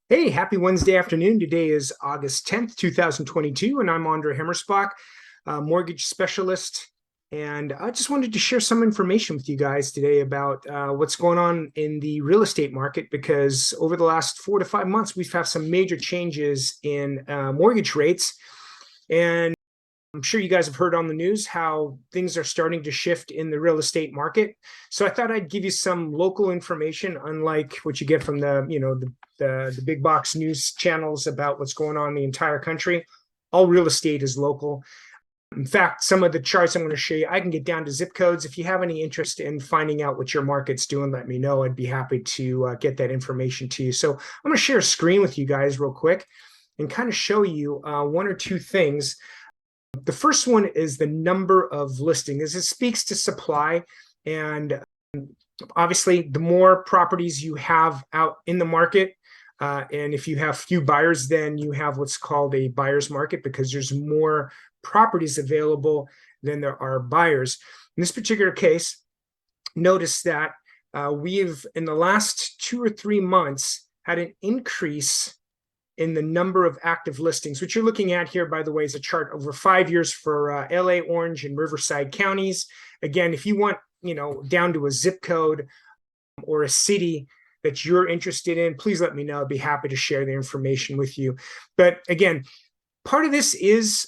Hey, happy Wednesday afternoon. Today is August 10th, 2022, and I'm Andre Hemmersbach, mortgage specialist. And I just wanted to share some information with you guys today about what's going on in the real estate market, because over the last 4 to 5 months, we've had some major changes in mortgage rates. And I'm sure you guys have heard on the news how things are starting to shift in the real estate market. So I thought I'd give you some local information, unlike what you get from the big box news channels about what's going on in the entire country. All real estate is local. In fact, some of the charts I'm going to show you, I can get down to zip codes. If you have any interest in finding out what your market's doing, let me know. I'd be happy to get that information to you. So I'm going to share a screen with you guys real quick and kind of show you one or two things. The first one is the number of listings. It speaks to supply, and obviously the more properties you have out in the market, and if you have few buyers, then you have what's called a buyer's market, because there's more properties available than there are buyers. In this particular case, notice that we've in the last 2 or 3 months had an increase in the number of active listings. What you're looking at here, by the way, is a chart over 5 years for LA, Orange, and Riverside counties. Again, if you want, down to a zip code or a city that you're interested in, please let me know. I'd be happy to share the information with you. But again, part of this is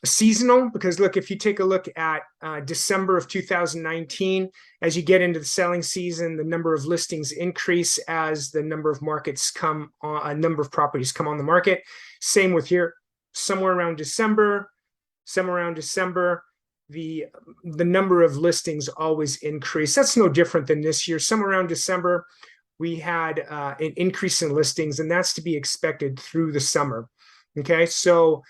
seasonal, because look, if you take a look at December of 2019, as you get into the selling season, the number of listings increase as the number of markets come on, a number of properties come on the market. Same with here, somewhere around December, the number of listings always increase. That's no different than this year. Somewhere around December, we had an increase in listings, and that's to be expected through the summer. Okay, so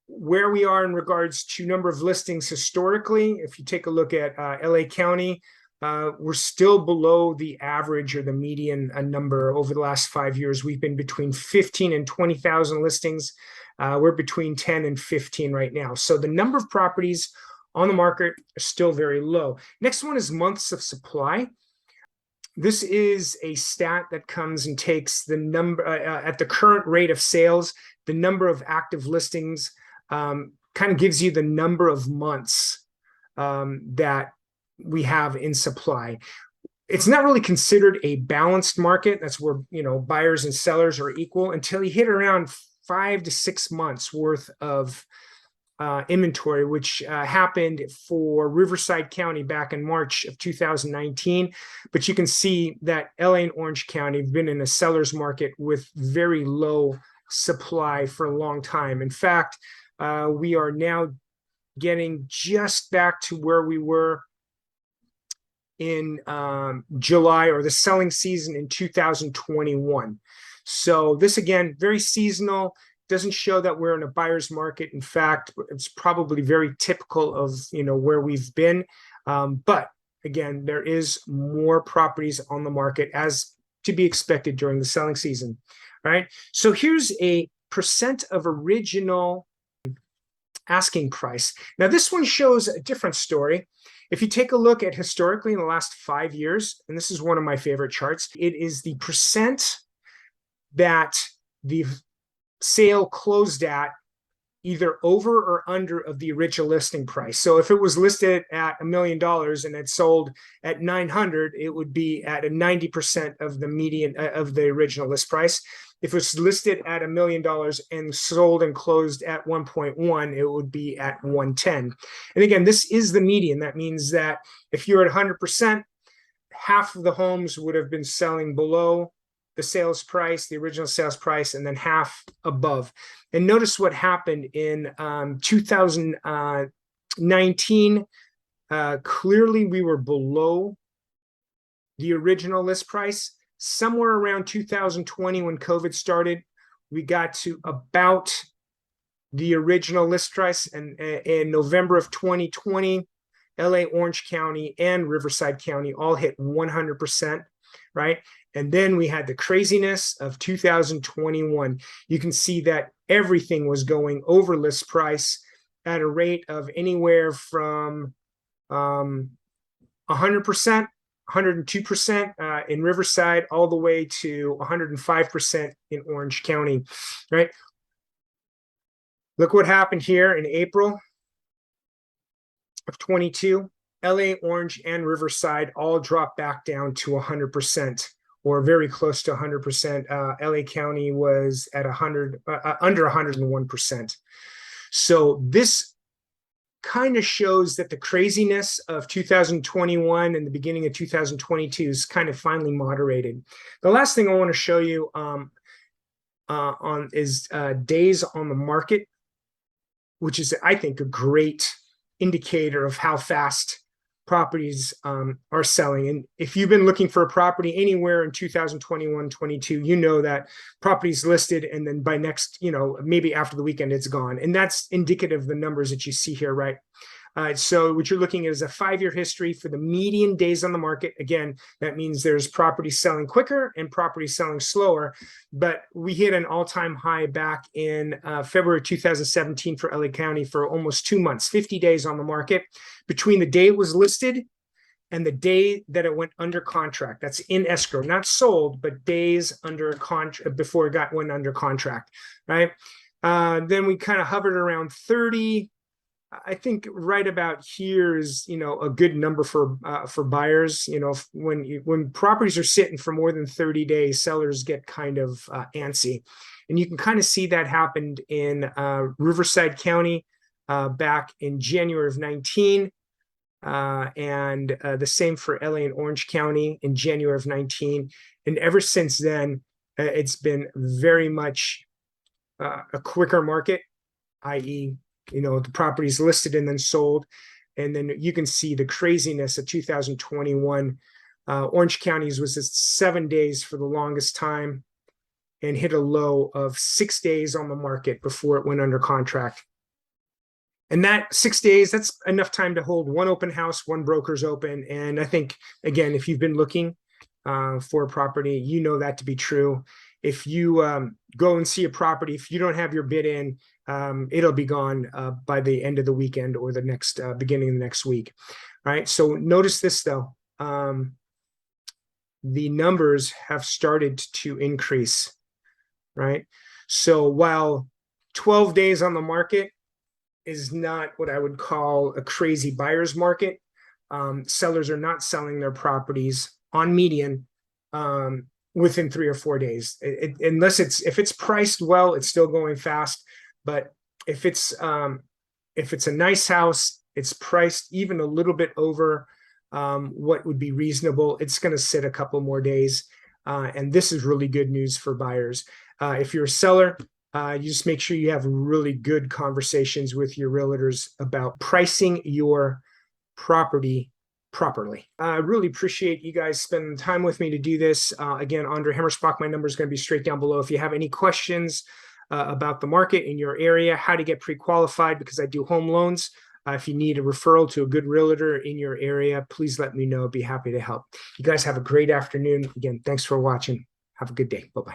where we are in regards to number of listings historically, if you take a look at LA County, we're still below the average or the median number over the last 5 years. We've been between 15 and 20,000 listings. We're between 10 and 15 right now. So the number of properties on the market are still very low. Next one is months of supply. This is a stat that comes and takes the number at the current rate of sales, the number of active listings, kind of gives you the number of months that we have in supply. It's not really considered a balanced market. That's where, buyers and sellers are equal until you hit around 5 to 6 months worth of inventory, which happened for Riverside County back in March of 2019. But you can see that LA and Orange County have been in a seller's market with very low supply for a long time. In fact, we are now getting just back to where we were in July, or the selling season in 2021. So this, again, very seasonal. Doesn't show that we're in a buyer's market. In fact, it's probably very typical of where we've been. But again, there is more properties on the market, as to be expected during the selling season. All right. So here's a percent of original asking price. Now, this one shows a different story. If you take a look at historically in the last 5 years, and this is one of my favorite charts, it is the percent that the sale closed at either over or under of the original listing price. So if it was listed at $1 million and it sold at 900, it would be at a 90% of the median of the original list price. If it was listed at $1 million and sold and closed at 1.1, it would be at 110. And again, this is the median. That means that if you're at 100%, half of the homes would have been selling below the sales price, the original sales price, and then half above. And notice what happened in 2019. Clearly, we were below the original list price. Somewhere around 2020, when COVID started, we got to about the original list price. And in November of 2020, LA, Orange County, and Riverside County all hit 100%, right? And then we had the craziness of 2021. You can see that everything was going over list price at a rate of anywhere from 100% 102% in Riverside, all the way to 105% in Orange County, right? Look what happened here in April of 22. LA, Orange, and Riverside all dropped back down to 100%, or very close to 100%. LA County was at under 101%. So this kind of shows that the craziness of 2021 and the beginning of 2022 is kind of finally moderated. The last thing I want to show you is days on the market, which is, I think, a great indicator of how fast properties are selling. And if you've been looking for a property anywhere in 2021, 22, you know that property's listed, and then by next, maybe after the weekend, it's gone. And that's indicative of the numbers that you see here, right? So what you're looking at is a 5-year history for the median days on the market. Again, that means there's property selling quicker and property selling slower. But we hit an all-time high back in February 2017 for LA County for almost 2 months, 50 days on the market, between the day it was listed and the day that it went under contract. That's in escrow, not sold, but days under contract before it went under contract, right? Then we kind of hovered around 30. I think right about here is, a good number for buyers. When properties are sitting for more than 30 days, sellers get kind of antsy, and you can kind of see that happened in Riverside County back in January of 19, and the same for LA and Orange County in January of 19. And ever since then, it's been very much a quicker market, i.e., the property's listed and then sold. And then you can see the craziness of 2021. Orange County's was at 7 days for the longest time and hit a low of 6 days on the market before it went under contract. And that 6 days, that's enough time to hold one open house, one broker's open. And I think, again, if you've been looking for a property, you know that to be true. If you go and see a property, if you don't have your bid in, it'll be gone by the end of the weekend or the next beginning of the next week. All right. So notice this, though. The numbers have started to increase, right? So while 12 days on the market is not what I would call a crazy buyer's market, sellers are not selling their properties on median within 3 or 4 days. If it's priced well, it's still going fast. But if it's a nice house, it's priced even a little bit over what would be reasonable, it's going to sit a couple more days. And this is really good news for buyers. If you're a seller, you just make sure you have really good conversations with your realtors about pricing your property properly. I really appreciate you guys spending time with me to do this. Again, Andre Hemmersbach, my number is going to be straight down below. If you have any questions about the market in your area, how to get pre-qualified, because I do home loans. If you need a referral to a good realtor in your area, please let me know. I'd be happy to help. You guys have a great afternoon. Again, thanks for watching. Have a good day. Bye-bye.